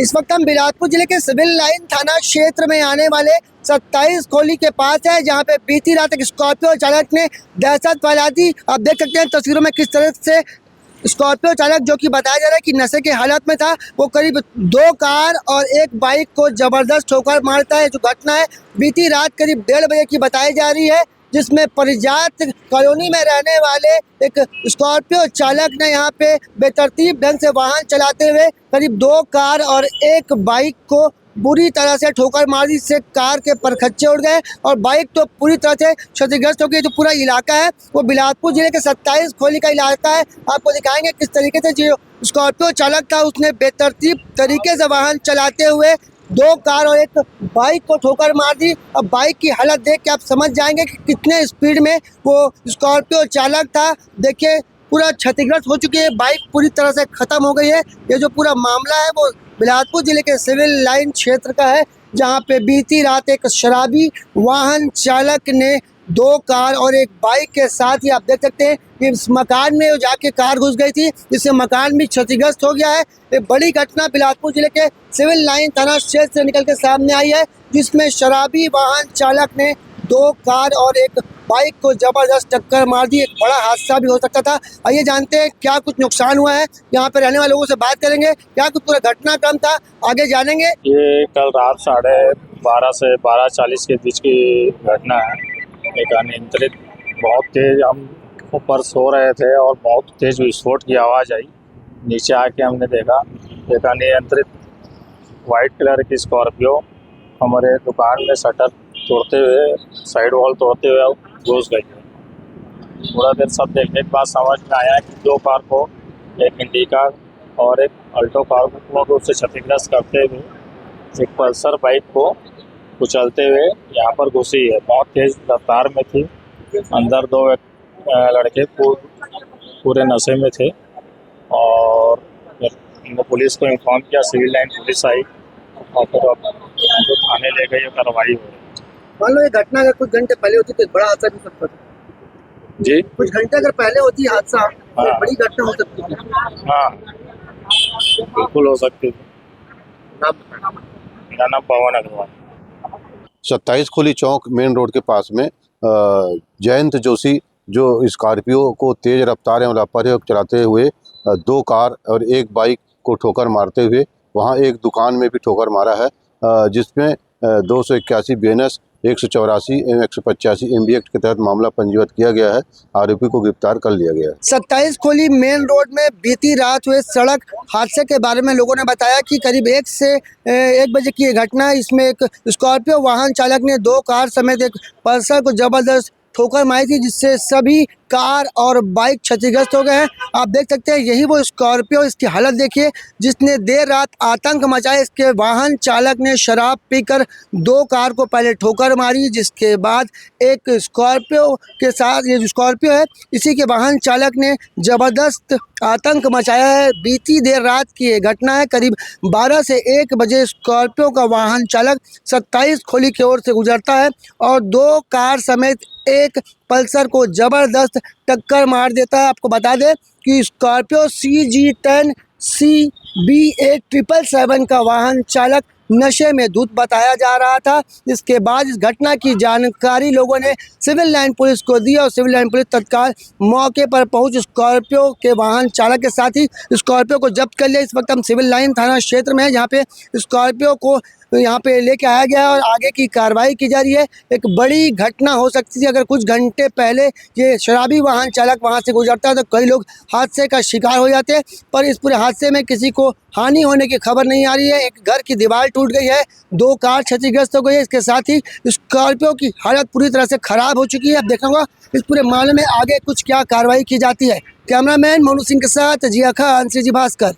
इस वक्त हम बिलासपुर जिले के सिविल लाइन थाना क्षेत्र में आने वाले 27 खोली के पास है, जहां पे बीती रात एक स्कॉर्पियो चालक ने दहशत फैला दी। आप देख सकते हैं तस्वीरों में किस तरह से स्कॉर्पियो चालक, जो कि बताया जा रहा है कि नशे के हालत में था, वो करीब 2 कार और एक बाइक को जबरदस्त ठोकर मारता है। जो घटना है बीती रात करीब 1:30 बजे की बताई जा रही है, जिसमें परिजात कॉलोनी में रहने वाले एक स्कॉर्पियो चालक ने यहाँ पे बेतरतीब ढंग से वाहन चलाते हुए करीब 2 कार और एक बाइक को बुरी तरह से ठोकर मार दी, जिससे कार के परखच्चे उड़ गए और बाइक तो पूरी तरह से क्षतिग्रस्त हो गई। जो पूरा इलाका है वो बिलासपुर जिले के 27 खोली का इलाका है। आपको दिखाएंगे किस तरीके से जो स्कॉर्पियो चालक था उसने बेतरतीब तरीके से वाहन चलाते हुए 2 कार और एक बाइक को ठोकर मार दी। अब बाइक की हालत देख के आप समझ जाएंगे कि कितने स्पीड में वो स्कॉर्पियो चालक था। देखिए पूरा क्षतिग्रस्त हो चुकी है, बाइक पूरी तरह से ख़त्म हो गई है। ये जो पूरा मामला है वो बिलासपुर जिले के सिविल लाइन क्षेत्र का है, जहाँ पे बीती रात एक शराबी वाहन चालक ने 2 कार और एक बाइक के साथ ही आप देख सकते हैं कि इस मकान में जाके कार घुस गई थी, जिससे मकान भी क्षतिग्रस्त हो गया है। एक बड़ी घटना बिलासपुर जिले के सिविल लाइन थाना क्षेत्र से निकल के सामने आई है, जिसमें शराबी वाहन चालक ने 2 कार और एक बाइक को जबरदस्त टक्कर मार दी। एक बड़ा हादसा भी हो सकता था। आइए जानते हैं क्या कुछ नुकसान हुआ है, यहाँ पे रहने वाले लोगों से बात करेंगे, क्या कुछ पूरा घटनाक्रम था, आगे जानेंगे। ये कल रात 12:30 से 12:40 के बीच की घटना है। एक अनियंत्रित बहुत तेज, हम ऊपर सो रहे थे और बहुत तेज विस्फोट की आवाज़ आई। नीचे आके हमने देखा एक अनियंत्रित वाइट कलर की स्कॉर्पियो हमारे दुकान में शटर तोड़ते हुए, साइड वॉल तोड़ते हुए घुस गई। थोड़ा देर सब देखने के बाद समझ में आया कि 2 कार को, एक इंडिका और एक अल्टो कार को पूर्ण रूप से क्षतिग्रस्त करते हुए एक पल्सर बाइक को कुचलते हुए यहाँ पर घुसी है। बहुत तेज रफ्तार में थी। अंदर 2 लड़के पूरे नशे में थे और हमने पुलिस को इन्फॉर्म किया। सिविल लाइन पुलिस आई और फिर उनको थाने ले गई और कार्रवाई हुई। मान लो ये घटना अगर कुछ घंटे पहले होती तो एक बड़ा हादसा भी हो सकता था जी, कुछ घंटे अगर पहले होती हादसा तो हाँ। बड़ी घटना हो सकती थी। हाँ, बिल्कुल हो सकती थी। मेरा नाम पवन अग्रवाल। 27 खोली चौक मेन रोड के पास में जयंत जोशी जो स्कॉर्पियो को तेज रफ्तार एवं लापरवाही चलाते हुए 2 कार और एक बाइक को ठोकर मारते हुए वहां एक दुकान में भी ठोकर मारा है, जिसमें 281 BNS 184 एवं 185 MB एक्ट के तहत मामला पंजीबद्ध किया गया है। आरोपी को गिरफ्तार कर लिया गया है। 27 खोली मेन रोड में बीती रात हुए सड़क हादसे के बारे में लोगों ने बताया कि करीब 1 से 1 बजे की ये घटना है। इसमें एक स्कॉर्पियो वाहन चालक ने 2 कार समेत एक पल्सर को जबरदस्त ठोकर मारी थी, जिससे सभी कार और बाइक क्षतिग्रस्त हो गए हैं। आप देख सकते हैं यही वो स्कॉर्पियो, इसकी हालत देखिए, जिसने देर रात आतंक मचाया। इसके वाहन चालक ने शराब पीकर 2 कार को पहले ठोकर मारी, जिसके बाद एक स्कॉर्पियो के साथ, ये जो स्कॉर्पियो है इसी के वाहन चालक ने जबरदस्त आतंक मचाया है। बीती देर रात की ये घटना है। करीब 12 से 1 बजे स्कॉर्पियो का वाहन चालक 27 खोली की ओर से गुजरता है और 2 कार समेत एक पल्सर को जबरदस्त टक्कर मार देता है। आपको बता दें कि स्कॉर्पियो CG10 CB8777 का वाहन चालक नशे में धुत बताया जा रहा था। इसके बाद इस घटना की जानकारी लोगों ने सिविल लाइन पुलिस को दी और सिविल लाइन पुलिस तत्काल मौके पर पहुंच स्कॉर्पियो के वाहन चालक के साथ ही स्कॉर्पियो को जब्त कर लिया। इस वक्त हम सिविल लाइन थाना क्षेत्र में है, जहां पे स्कॉर्पियो को यहाँ पे लेके आया गया और आगे की कार्रवाई की जा रही है। एक बड़ी घटना हो सकती थी अगर कुछ घंटे पहले ये शराबी वाहन चालक वहाँ से गुजरता तो कई लोग हादसे का शिकार हो जाते, पर इस पूरे हादसे में किसी को हानि होने की खबर नहीं आ रही है। एक घर की दीवार टूट गई है, 2 कार क्षतिग्रस्त हो गई है, इसके साथ ही स्कॉर्पियो की हालत पूरी तरह से खराब हो चुकी है। अब देखना होगा इस पूरे मामले में आगे कुछ क्या कार्रवाई की जाती है। कैमरामैन मोनू सिंह के साथ जिया खान, CG भास्कर।